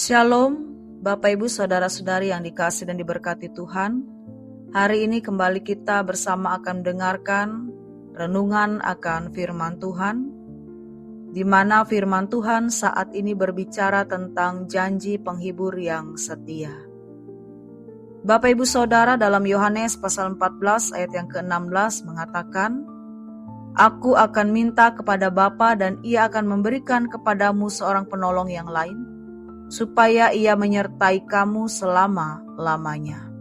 Shalom, Bapak Ibu Saudara-saudari yang dikasihi dan diberkati Tuhan. Hari ini kembali kita bersama akan mendengarkan renungan akan firman Tuhan, di mana firman Tuhan saat ini berbicara tentang janji penghibur yang setia. Bapak Ibu Saudara, dalam Yohanes pasal 14 ayat yang ke-16 mengatakan, Aku akan minta kepada Bapa dan Ia akan memberikan kepadamu seorang penolong yang lain, supaya Ia menyertai kamu selama-lamanya.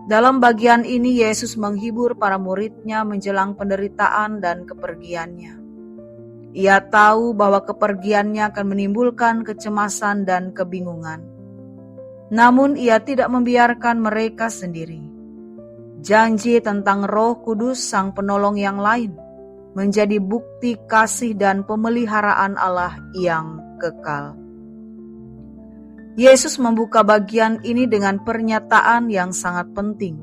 Dalam bagian ini Yesus menghibur para murid-Nya menjelang penderitaan dan kepergiannya. Ia tahu bahwa kepergiannya akan menimbulkan kecemasan dan kebingungan. Namun Ia tidak membiarkan mereka sendiri. Janji tentang Roh Kudus Sang Penolong yang lain menjadi bukti kasih dan pemeliharaan Allah yang kekal. Yesus membuka bagian ini dengan pernyataan yang sangat penting.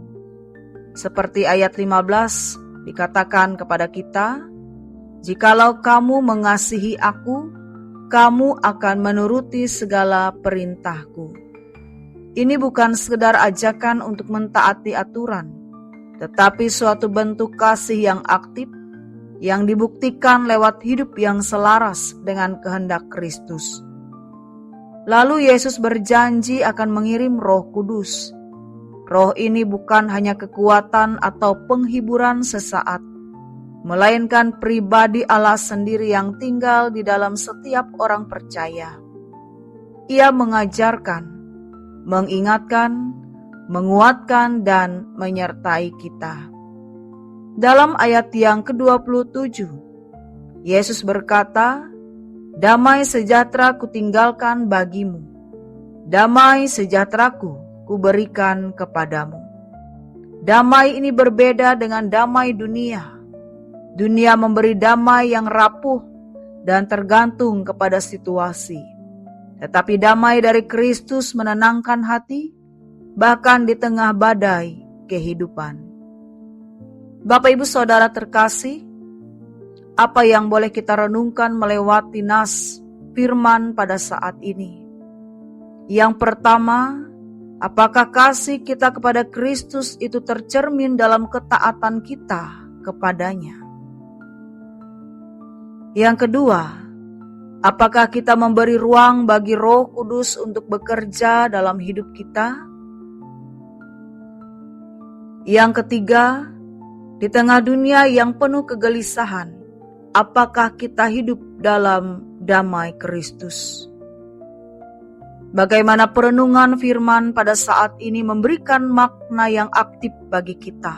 Seperti ayat 15 dikatakan kepada kita, Jikalau kamu mengasihi aku, kamu akan menuruti segala perintahku. Ini bukan sekedar ajakan untuk mentaati aturan, tetapi suatu bentuk kasih yang aktif, yang dibuktikan lewat hidup yang selaras dengan kehendak Kristus. Lalu Yesus berjanji akan mengirim Roh Kudus. Roh ini bukan hanya kekuatan atau penghiburan sesaat, melainkan pribadi Allah sendiri yang tinggal di dalam setiap orang percaya. Ia mengajarkan, mengingatkan, menguatkan, dan menyertai kita. Dalam ayat yang ke-27, Yesus berkata, Damai sejahtera kutinggalkan bagimu, damai sejahteraku kuberikan kepadamu. Damai ini berbeda dengan damai dunia. Dunia memberi damai yang rapuh dan tergantung kepada situasi. Tetapi damai dari Kristus menenangkan hati, bahkan di tengah badai kehidupan. Bapak Ibu Saudara terkasih, apa yang boleh kita renungkan melewati nas firman pada saat ini? Yang pertama, apakah kasih kita kepada Kristus itu tercermin dalam ketaatan kita kepadanya? Yang kedua, apakah kita memberi ruang bagi Roh Kudus untuk bekerja dalam hidup kita? Yang ketiga, di tengah dunia yang penuh kegelisahan, apakah kita hidup dalam damai Kristus? Bagaimana perenungan firman pada saat ini memberikan makna yang aktif bagi kita,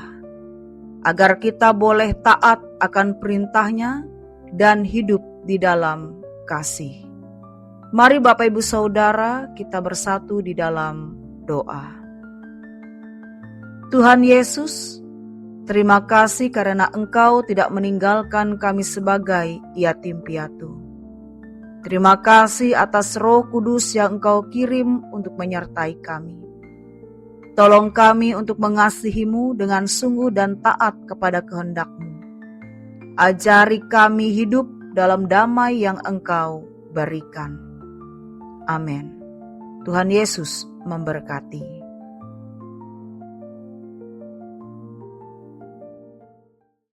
agar kita boleh taat akan perintahnya dan hidup di dalam kasih. Mari Bapak Ibu Saudara, kita bersatu di dalam doa. Tuhan Yesus, terima kasih karena Engkau tidak meninggalkan kami sebagai yatim piatu. Terima kasih atas Roh Kudus yang Engkau kirim untuk menyertai kami. Tolong kami untuk mengasihi-Mu dengan sungguh dan taat kepada kehendak-Mu. Ajari kami hidup dalam damai yang Engkau berikan. Amin. Tuhan Yesus memberkati.